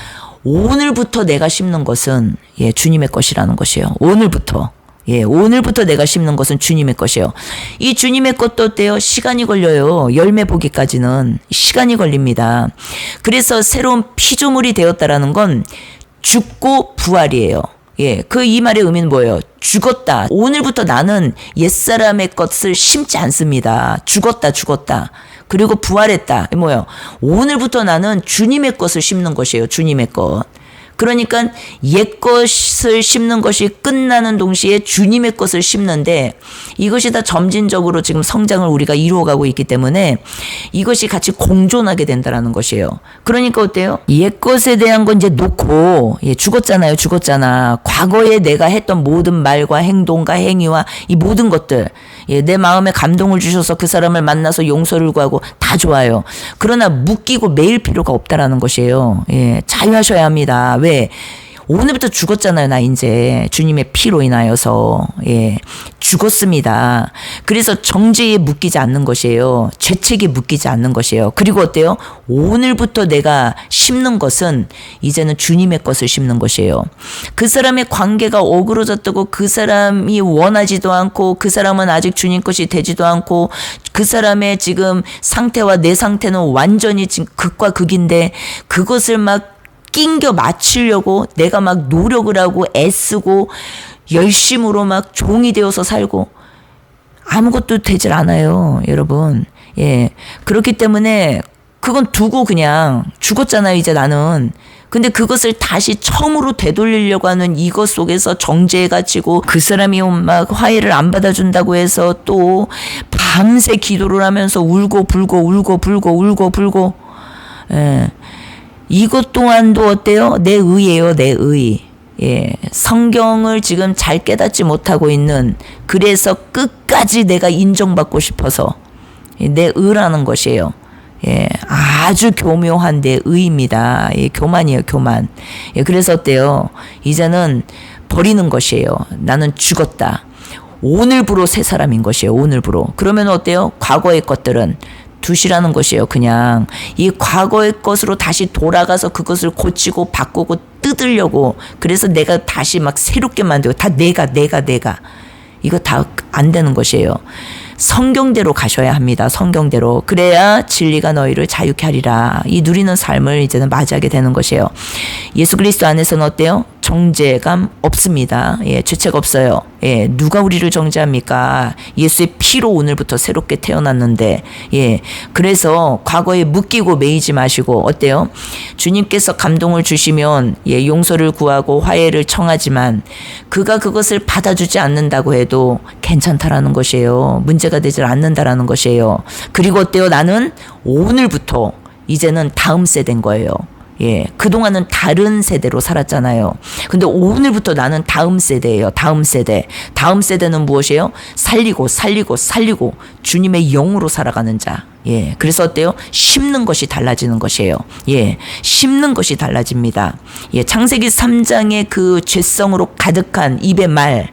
오늘부터 내가 심는 것은 예, 주님의 것이라는 것이에요. 오늘부터. 예, 오늘부터 내가 심는 것은 주님의 것이에요. 이 주님의 것도 어때요? 시간이 걸려요. 열매 보기까지는 시간이 걸립니다. 그래서 새로운 피조물이 되었다라는 건 죽고 부활이에요. 예, 그 이 말의 의미는 뭐예요? 죽었다. 오늘부터 나는 옛사람의 것을 심지 않습니다. 죽었다. 그리고 부활했다. 뭐예요? 오늘부터 나는 주님의 것을 심는 것이에요. 주님의 것. 그러니까 옛 것을 심는 것이 끝나는 동시에 주님의 것을 심는데 이것이 다 점진적으로 지금 성장을 우리가 이루어가고 있기 때문에 이것이 같이 공존하게 된다는 것이에요. 그러니까 어때요? 옛 것에 대한 건 이제 놓고 예, 죽었잖아. 과거에 내가 했던 모든 말과 행동과 행위와 이 모든 것들 예, 내 마음에 감동을 주셔서 그 사람을 만나서 용서를 구하고 다 좋아요. 그러나 묶이고 매일 필요가 없다라는 것이에요. 예, 자유하셔야 합니다. 왜? 오늘부터 죽었잖아요. 나 이제 주님의 피로 인하여서 예, 죽었습니다. 그래서 정죄에 묶이지 않는 것이에요. 죄책에 묶이지 않는 것이에요. 그리고 어때요? 오늘부터 내가 심는 것은 이제는 주님의 것을 심는 것이에요. 그 사람의 관계가 어그러졌다고 그 사람이 원하지도 않고 그 사람은 아직 주님 것이 되지도 않고 그 사람의 지금 상태와 내 상태는 완전히 지금 극과 극인데 그것을 막 낑겨 맞추려고 내가 막 노력을 하고 애쓰고 열심으로 막 종이 되어서 살고 아무것도 되질 않아요, 여러분. 예. 그렇기 때문에 그건 두고 그냥 죽었잖아요, 이제 나는. 근데 그것을 다시 처음으로 되돌리려고 하는 이것 속에서 정죄에 갇히고 그 사람이 막 화해를 안 받아준다고 해서 또 밤새 기도를 하면서 울고 불고 예. 이것 또한도 어때요? 내 의예요, 내 의. 예. 성경을 지금 잘 깨닫지 못하고 있는, 그래서 끝까지 내가 인정받고 싶어서 내 의라는 것이에요. 예. 아주 교묘한 내 의입니다. 예. 교만이에요, 교만. 예. 그래서 어때요? 이제는 버리는 것이에요. 나는 죽었다. 오늘부로 새 사람인 것이에요, 오늘부로. 그러면 어때요? 과거의 것들은 두시라는 것이에요. 그냥 이 과거의 것으로 다시 돌아가서 그것을 고치고 바꾸고 뜯으려고, 그래서 내가 다시 막 새롭게 만들고 다 내가 이거 다 안 되는 것이에요. 성경대로 가셔야 합니다. 성경대로. 그래야 진리가 너희를 자유케 하리라. 이 누리는 삶을 이제는 맞이하게 되는 것이에요. 예수 그리스도 안에서는 어때요? 정죄감 없습니다. 예, 죄책 없어요. 예, 누가 우리를 정죄합니까? 예수의 피로 오늘부터 새롭게 태어났는데, 예, 그래서 과거에 묶이고 매이지 마시고, 어때요? 주님께서 감동을 주시면, 예, 용서를 구하고 화해를 청하지만, 그가 그것을 받아주지 않는다고 해도 괜찮다라는 것이에요. 문제가 되질 않는다라는 것이에요. 그리고 어때요? 나는 오늘부터 이제는 다음 세대인 거예요. 예, 그동안은 다른 세대로 살았잖아요. 근데 오늘부터 나는 다음 세대예요. 다음 세대. 다음 세대는 무엇이에요? 살리고 주님의 영으로 살아가는 자. 예, 그래서 어때요? 심는 것이 달라지는 것이에요. 예, 심는 것이 달라집니다. 예, 창세기 3장의 그 죄성으로 가득한 입의 말,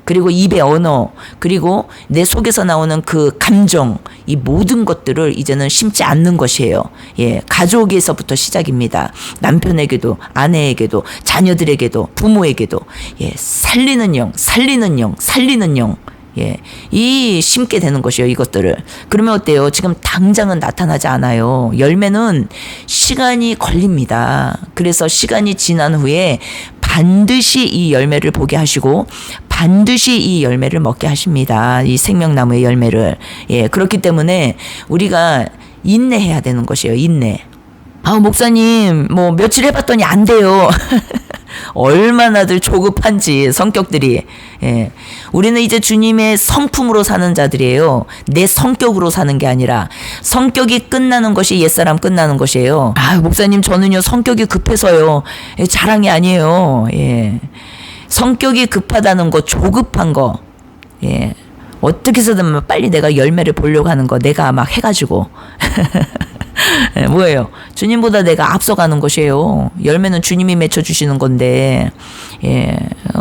그리고 입의 언어, 그리고 내 속에서 나오는 그 감정, 이 모든 것들을 이제는 심지 않는 것이에요. 예, 가족에서부터 시작입니다. 남편에게도, 아내에게도, 자녀들에게도, 부모에게도, 예, 살리는 영. 예, 이 심게 되는 것이요, 이것들을. 그러면 어때요? 지금 당장은 나타나지 않아요. 열매는 시간이 걸립니다. 그래서 시간이 지난 후에 반드시 이 열매를 보게 하시고 반드시 이 열매를 먹게 하십니다. 이 생명나무의 열매를. 예, 그렇기 때문에 우리가 인내해야 되는 것이에요. 인내. 아, 목사님, 뭐 며칠 해봤더니 안 돼요. 얼마나들 조급한지 성격들이. 예. 우리는 이제 주님의 성품으로 사는 자들이에요. 내 성격으로 사는 게 아니라 성격이 끝나는 것이 옛사람 끝나는 것이에요. 아, 목사님 저는요 성격이 급해서요. 예, 자랑이 아니에요. 예. 성격이 급하다는 거, 조급한 거. 예. 어떻게 해서든 빨리 내가 열매를 보려고 하는 거 내가 막 해가지고 뭐예요? 주님보다 내가 앞서가는 것이에요. 열매는 주님이 맺혀주시는 건데,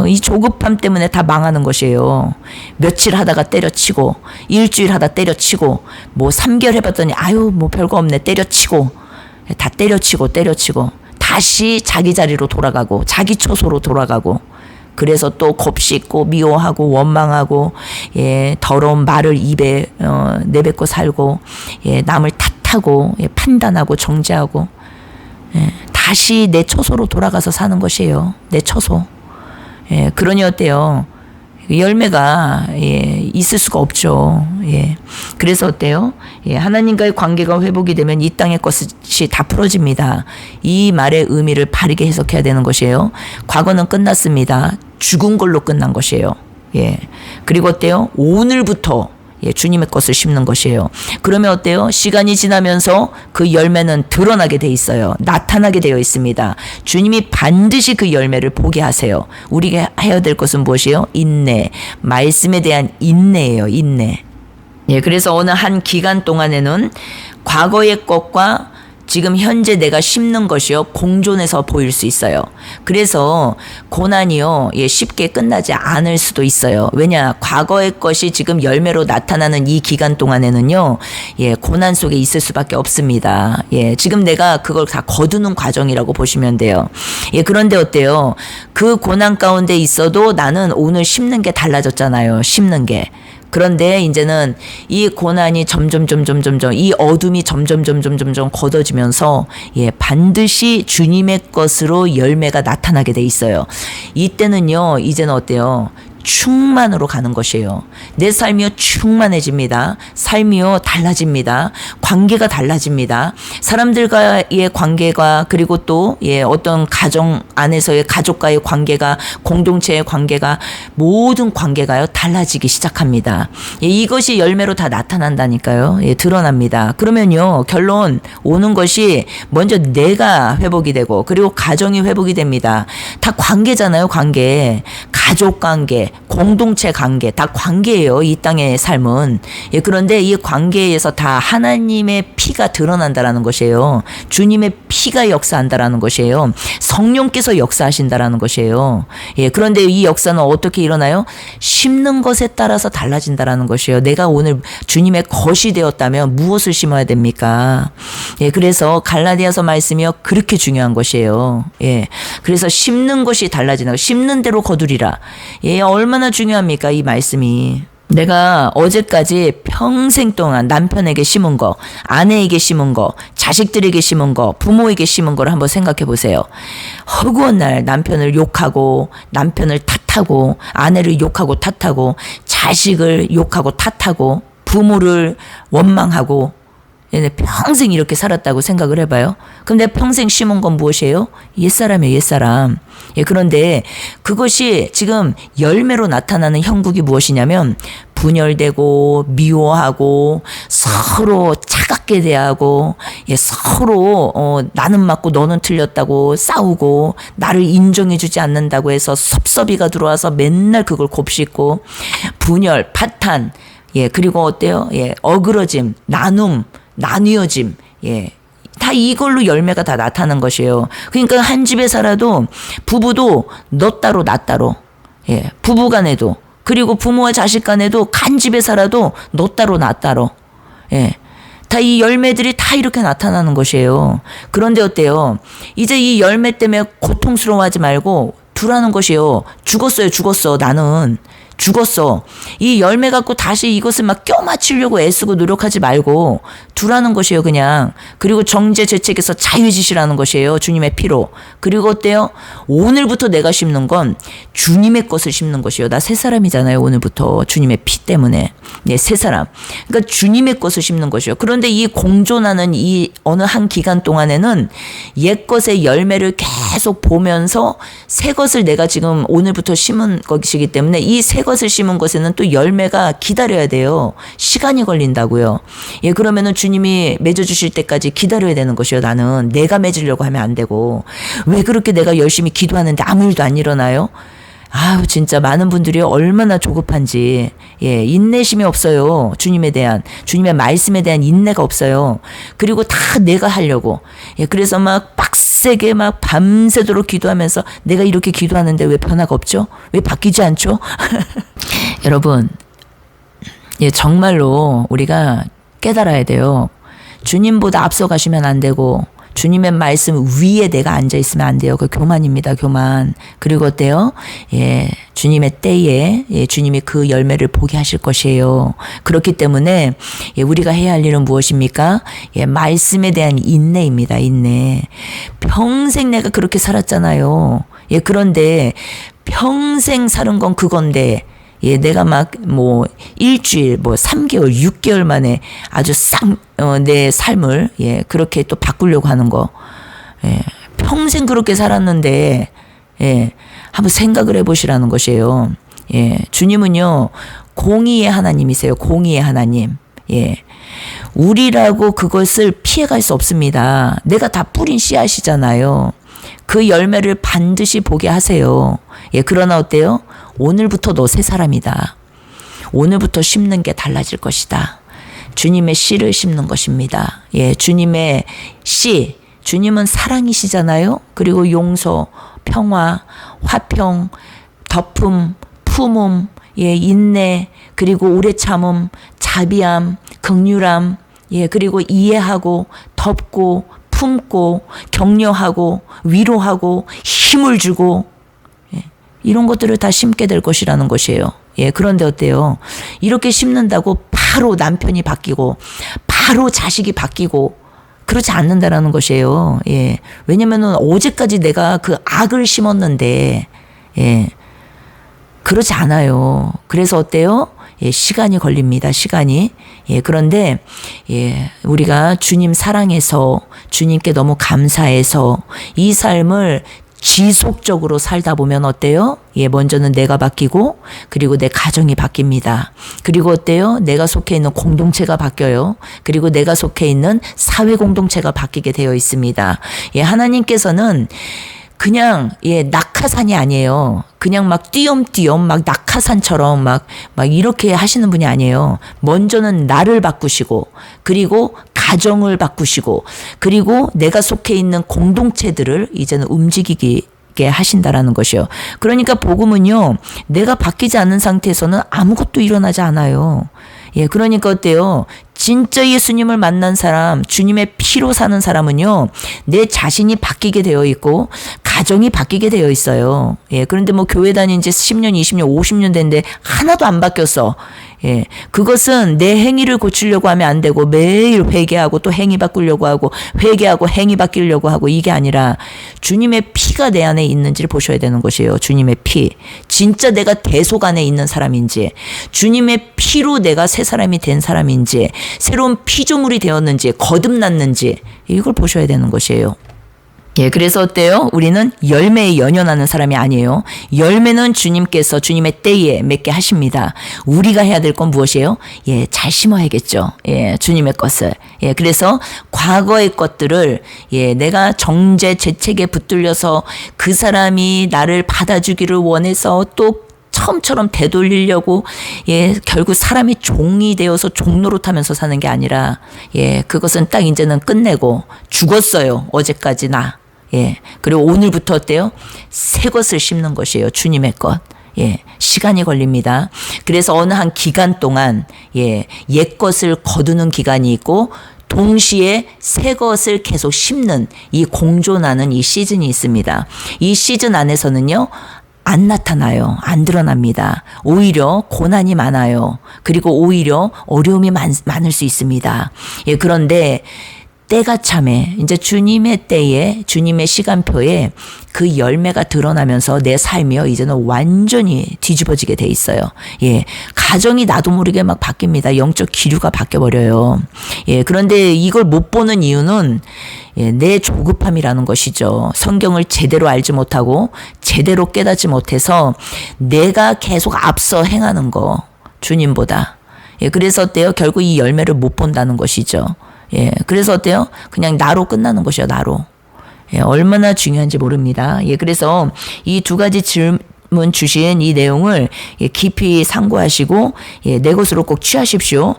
이 조급함 때문에 다 망하는 것이에요. 며칠 하다가 때려치고, 일주일 하다 때려치고, 뭐 3개월 해봤더니 아유 뭐 별거 없네 때려치고, 다 때려치고 다시 자기 자리로 돌아가고 자기 처소로 돌아가고, 그래서 또 곱씹고 미워하고 원망하고, 더러운 말을 입에 내뱉고 살고, 남을 탓하고, 판단하고 정죄하고, 다시 내 처소로 돌아가서 사는 것이에요. 내 처소. 그러니 어때요? 열매가 있을 수가 없죠. 그래서 어때요? 하나님과의 관계가 회복이 되면 이 땅의 것이 다 풀어집니다. 이 말의 의미를 바르게 해석해야 되는 것이에요. 과거는 끝났습니다. 죽은 걸로 끝난 것이에요. 그리고 어때요? 오늘부터 주님의 것을 심는 것이에요. 그러면 어때요? 시간이 지나면서 그 열매는 드러나게 돼 있어요. 나타나게 되어 있습니다. 주님이 반드시 그 열매를 보게 하세요. 우리가 해야 될 것은 무엇이에요? 인내. 말씀에 대한 인내예요. 인내. 그래서 어느 한 기간 동안에는 과거의 것과 지금 현재 내가 심는 것이요 공존해서 보일 수 있어요. 그래서 고난이요 쉽게 끝나지 않을 수도 있어요. 왜냐, 과거의 것이 지금 열매로 나타나는 이 기간 동안에는요 고난 속에 있을 수밖에 없습니다. 지금 내가 그걸 다 거두는 과정이라고 보시면 돼요. 그런데 어때요? 그 고난 가운데 있어도 나는 오늘 심는 게 달라졌잖아요. 심는 게. 그런데 이제는 이 고난이 점점 이 어둠이 점점 걷어지면서 반드시 주님의 것으로 열매가 나타나게 돼 있어요. 이때는요 이제는 어때요? 충만으로 가는 것이에요. 내 삶이요 충만해집니다. 삶이요 달라집니다. 관계가 달라집니다. 사람들과의 관계가, 그리고 또 어떤 가정 안에서의 가족과의 관계가, 공동체의 관계가, 모든 관계가요 달라지기 시작합니다. 이것이 열매로 다 나타난다니까요. 드러납니다. 그러면요 결론 오는 것이 먼저 내가 회복이 되고, 그리고 가정이 회복이 됩니다. 다 관계잖아요. 관계. 가족 관계, 공동체 관계, 다 관계예요. 이 땅의 삶은. 그런데 이 관계에서 다 하나님의 피가 드러난다라는 것이에요. 주님의 피가 역사한다라는 것이에요. 성령께서 역사하신다라는 것이에요. 그런데 이 역사는 어떻게 일어나요? 심는 것에 따라서 달라진다라는 것이에요. 내가 오늘 주님의 것이 되었다면 무엇을 심어야 됩니까? 그래서 갈라디아서 말씀이요 그렇게 중요한 것이에요. 그래서 심는 것이 달라지는 거, 심는 대로 거두리라. 얼마나 중요합니까? 이 말씀이. 내가 어제까지 평생 동안 남편에게 심은 거, 아내에게 심은 거, 자식들에게 심은 거, 부모에게 심은 거를 한번 생각해 보세요. 허구한 날 남편을 욕하고, 남편을 탓하고, 아내를 욕하고 탓하고, 자식을 욕하고 탓하고, 부모를 원망하고, 평생 이렇게 살았다고 생각을 해봐요. 그럼 내가 평생 심은 건 무엇이에요? 옛사람이에요, 옛사람. 그런데 그것이 지금 열매로 나타나는 형국이 무엇이냐면, 분열되고 미워하고 서로 차갑게 대하고, 서로 나는 맞고 너는 틀렸다고 싸우고, 나를 인정해주지 않는다고 해서 섭섭이가 들어와서 맨날 그걸 곱씹고, 분열, 파탄, 그리고 어때요? 어그러짐, 나눔, 나뉘어짐, 다 이걸로 열매가 다 나타나는 것이에요. 그러니까 한 집에 살아도 부부도 너 따로 나 따로, 부부 간에도, 그리고 부모와 자식 간에도 간 집에 살아도 너 따로 나 따로, 다 이 열매들이 다 이렇게 나타나는 것이에요. 그런데 어때요? 이제 이 열매 때문에 고통스러워하지 말고 두라는 것이에요. 죽었어. 나는 죽었어. 이 열매 갖고 다시 이것을 막 껴맞추려고 애쓰고 노력하지 말고 두라는 것이에요. 그냥. 그리고 정죄 죄책에서 자유해지시라는 것이에요. 주님의 피로. 그리고 어때요? 오늘부터 내가 심는 건 주님의 것을 심는 것이에요. 나 새 사람이잖아요. 오늘부터 주님의 피 때문에. 새 사람. 그러니까 주님의 것을 심는 것이에요. 그런데 이 공존하는 이 어느 한 기간 동안에는 옛 것의 열매를 계속 보면서 새 것을 내가 지금 오늘부터 심은 것이기 때문에 이 새 것을 심은 것에는 또 열매가 기다려야 돼요. 시간이 걸린다고요. 그러면은 주님이 맺어주실 때까지 기다려야 되는 것이요. 나는 내가 맺으려고 하면 안 되고. 왜 그렇게 내가 열심히 기도하는데 아무 일도 안 일어나요? 아우, 진짜 많은 분들이 얼마나 조급한지, 예, 인내심이 없어요. 주님의 말씀에 대한 인내가 없어요. 그리고 다 내가 하려고. 예, 그래서 막 빡세게 막 밤새도록 기도하면서 내가 이렇게 기도하는데 왜 변화가 없죠? 왜 바뀌지 않죠? 여러분, 예, 정말로 우리가 깨달아야 돼요. 주님보다 앞서가시면 안 되고, 주님의 말씀 위에 내가 앉아 있으면 안 돼요. 그 교만입니다, 교만. 그리고 어때요? 예, 주님의 때에, 예, 주님이 그 열매를 보게 하실 것이에요. 그렇기 때문에, 예, 우리가 해야 할 일은 무엇입니까? 예, 말씀에 대한 인내입니다, 인내. 평생 내가 그렇게 살았잖아요. 예, 그런데 평생 사는 건 그건데, 예, 내가 일주일, 3개월, 6개월 만에 아주 내 삶을, 예, 그렇게 또 바꾸려고 하는 거. 예, 평생 그렇게 살았는데, 예, 한번 생각을 해보시라는 것이에요. 예, 주님은요, 공의의 하나님이세요. 공의의 하나님. 예. 우리라고 그것을 피해갈 수 없습니다. 내가 다 뿌린 씨앗이잖아요. 그 열매를 반드시 보게 하세요. 예, 그러나 어때요? 오늘부터 너 새 사람이다. 오늘부터 심는 게 달라질 것이다. 주님의 씨를 심는 것입니다. 예, 주님의 씨. 주님은 사랑이시잖아요. 그리고 용서, 평화, 화평, 덮음, 품음, 예, 인내, 그리고 오래 참음, 자비함, 긍휼함, 예, 그리고 이해하고, 덮고, 품고, 격려하고, 위로하고, 힘을 주고, 이런 것들을 다 심게 될 것이라는 것이에요. 예, 그런데 어때요? 이렇게 심는다고 바로 남편이 바뀌고, 바로 자식이 바뀌고, 그렇지 않는다라는 것이에요. 예. 왜냐면은 어제까지 내가 그 악을 심었는데, 예. 그렇지 않아요. 그래서 어때요? 예, 시간이 걸립니다. 시간이. 예, 그런데, 예, 우리가 주님 사랑해서, 주님께 너무 감사해서, 이 삶을 지속적으로 살다 보면 어때요? 예, 먼저는 내가 바뀌고, 그리고 내 가정이 바뀝니다. 그리고 어때요? 내가 속해 있는 공동체가 바뀌어요. 그리고 내가 속해 있는 사회 공동체가 바뀌게 되어 있습니다. 예, 하나님께서는 그냥, 예, 낙하산이 아니에요. 그냥 막 띄엄띄엄 막 낙하산처럼 막 이렇게 하시는 분이 아니에요. 먼저는 나를 바꾸시고, 그리고 가정을 바꾸시고, 그리고 내가 속해 있는 공동체들을 이제는 움직이게 하신다라는 것이요. 그러니까 복음은요, 내가 바뀌지 않는 상태에서는 아무것도 일어나지 않아요. 예, 그러니까 어때요? 진짜 예수님을 만난 사람, 주님의 피로 사는 사람은요, 내 자신이 바뀌게 되어 있고, 가정이 바뀌게 되어 있어요. 예, 그런데 교회 다닌 지 10년, 20년, 50년 됐는데 하나도 안 바뀌었어. 예, 그것은 내 행위를 고치려고 하면 안 되고 매일 회개하고 또 행위 바꾸려고 하고 회개하고 행위 바뀌려고 하고 이게 아니라 주님의 피가 내 안에 있는지를 보셔야 되는 것이에요. 주님의 피. 진짜 내가 대속 안에 있는 사람인지, 주님의 피로 내가 새 사람이 된 사람인지, 새로운 피조물이 되었는지, 거듭났는지, 이걸 보셔야 되는 것이에요. 예, 그래서 어때요? 우리는 열매에 연연하는 사람이 아니에요. 열매는 주님께서 주님의 때에 맺게 하십니다. 우리가 해야 될 건 무엇이에요? 예, 잘 심어야겠죠. 예, 주님의 것을. 예, 그래서 과거의 것들을, 예, 내가 정죄, 죄책에 붙들려서 그 사람이 나를 받아주기를 원해서 또 처음처럼 되돌리려고, 예, 결국 사람이 종이 되어서 종노릇하면서 사는 게 아니라, 예, 그것은 딱 이제는 끝내고 죽었어요. 어제까지 나. 예, 그리고 오늘부터 어때요? 새 것을 심는 것이에요. 주님의 것. 예, 시간이 걸립니다. 그래서 어느 한 기간 동안, 예, 옛 것을 거두는 기간이 있고, 동시에 새 것을 계속 심는 이 공존하는 이 시즌이 있습니다. 이 시즌 안에서는요, 안 나타나요. 안 드러납니다. 오히려 고난이 많아요. 그리고 오히려 어려움이 많을 수 있습니다. 예, 그런데 때가 참에 이제 주님의 때에, 주님의 시간표에 그 열매가 드러나면서 내 삶이요, 이제는 완전히 뒤집어지게 돼 있어요. 예, 가정이 나도 모르게 막 바뀝니다. 영적 기류가 바뀌어버려요. 예, 그런데 이걸 못 보는 이유는, 예, 내 조급함이라는 것이죠. 성경을 제대로 알지 못하고 제대로 깨닫지 못해서 내가 계속 앞서 행하는 거, 주님보다. 예, 그래서 어때요? 결국 이 열매를 못 본다는 것이죠. 예, 그래서 어때요? 그냥 나로 끝나는 것이요, 나로. 예, 얼마나 중요한지 모릅니다. 예, 그래서 이 두 가지 주님은 주신 이 내용을 깊이 상고하시고 내 것으로 꼭 취하십시오.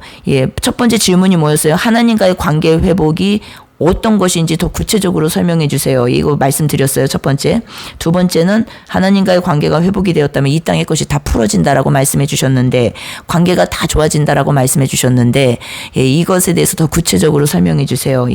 첫 번째 질문이 뭐였어요? 하나님과의 관계 회복이 어떤 것인지 더 구체적으로 설명해 주세요. 이거 말씀드렸어요. 첫 번째. 두 번째는 하나님과의 관계가 회복이 되었다면 이 땅의 것이 다 풀어진다라고 말씀해 주셨는데, 관계가 다 좋아진다라고 말씀해 주셨는데, 이것에 대해서 더 구체적으로 설명해 주세요.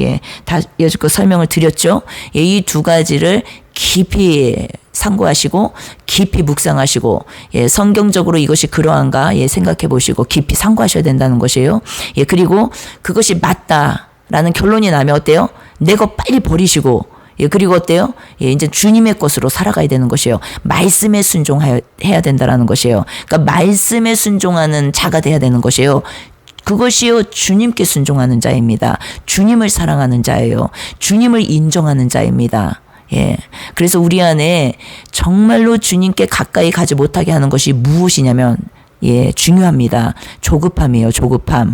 다 여지껏 설명을 드렸죠. 이 두 가지를 깊이 상고하시고 깊이 묵상하시고 성경적으로 이것이 그러한가 생각해 보시고 깊이 상고하셔야 된다는 것이에요. 그리고 그것이 맞다라는 결론이 나면 어때요? 내 것 빨리 버리시고 그리고 어때요? 이제 주님의 것으로 살아가야 되는 것이에요. 말씀에 순종해야 된다라는 것이에요. 그러니까 말씀에 순종하는 자가 돼야 되는 것이에요. 그것이요, 주님께 순종하는 자입니다. 주님을 사랑하는 자예요. 주님을 인정하는 자입니다. 그래서 우리 안에 정말로 주님께 가까이 가지 못하게 하는 것이 무엇이냐면, 중요합니다. 조급함이에요, 조급함.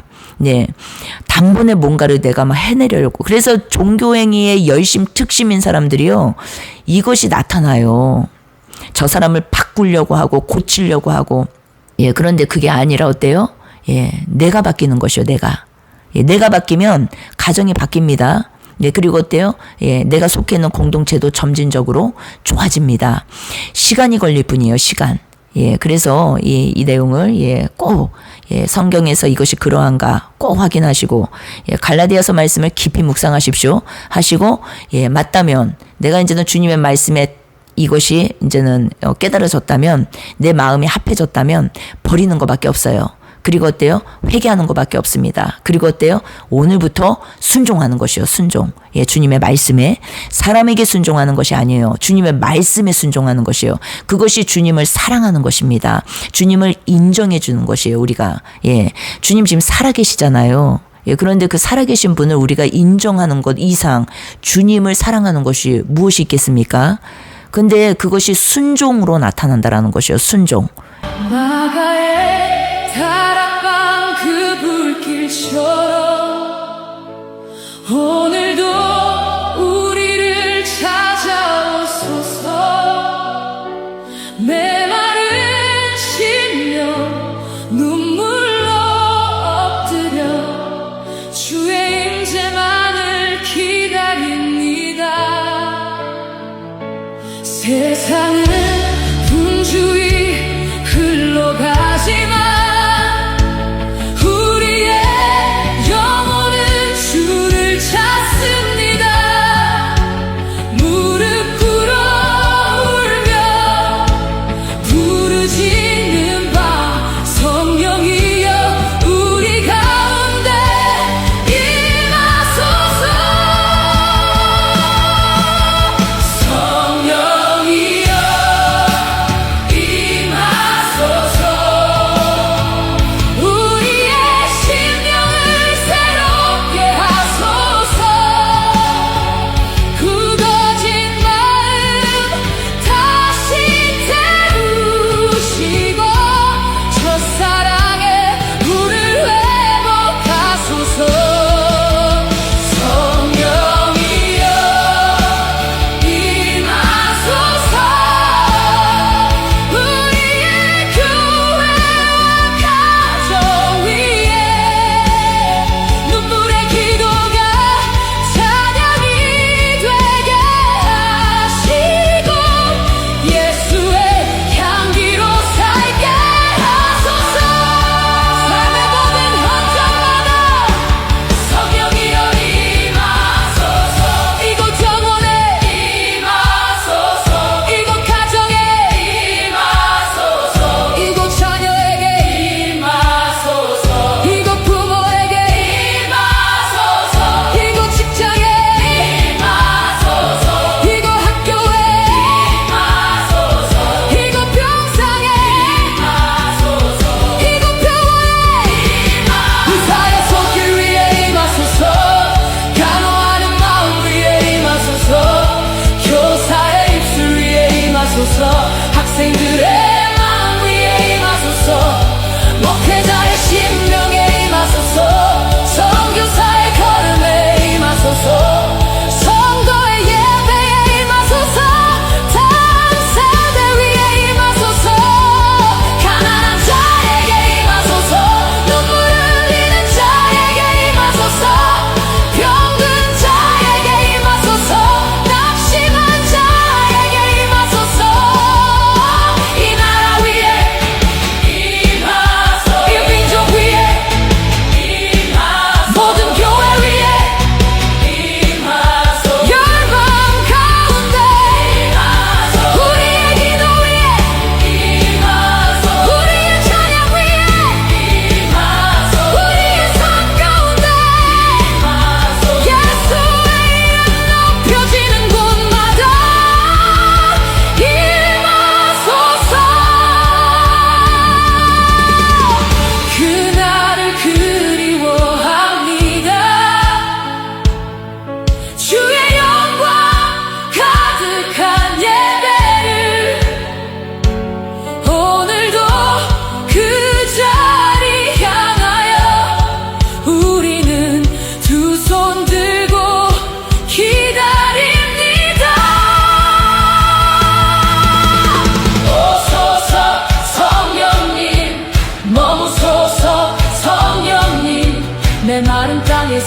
단번에 뭔가를 내가 막 해내려고. 그래서 종교행위에 특심인 사람들이요, 이것이 나타나요. 저 사람을 바꾸려고 하고, 고치려고 하고. 그런데 그게 아니라 어때요? 내가 바뀌는 것이요, 내가. 내가 바뀌면 가정이 바뀝니다. 그리고 어때요? 내가 속해 있는 공동체도 점진적으로 좋아집니다. 시간이 걸릴 뿐이에요, 시간. 그래서 이 내용을 꼭 성경에서 이것이 그러한가 꼭 확인하시고 갈라디아서 말씀을 깊이 묵상하십시오. 하시고 맞다면 내가 이제는 주님의 말씀에 이것이 이제는 깨달아졌다면, 내 마음이 합해졌다면 버리는 것밖에 없어요. 그리고 어때요? 회개하는 것밖에 없습니다. 그리고 어때요? 오늘부터 순종하는 것이요, 순종. 주님의 말씀에. 사람에게 순종하는 것이 아니에요. 주님의 말씀에 순종하는 것이요. 그것이 주님을 사랑하는 것입니다. 주님을 인정해 주는 것이에요, 우리가. 주님 지금 살아계시잖아요. 그런데 그 살아계신 분을 우리가 인정하는 것 이상 주님을 사랑하는 것이 무엇이 있겠습니까? 근데 그것이 순종으로 나타난다라는 것이요, 순종. 마가의 다락방 그 불길처럼 오늘도 우리를 찾아오소서. 메마른 심령 눈물로 엎드려 주의 임재만을 기다립니다. 세상은 분주히 흘러가지만 우리의 영혼은 주를 찾습니다. 무릎 꿇어 울며 부르짖는 밤 성령이여 우리 가운데 임하소서. 성령이여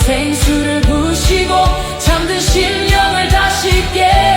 생수를 부시고 잠든 심령을 다시 깨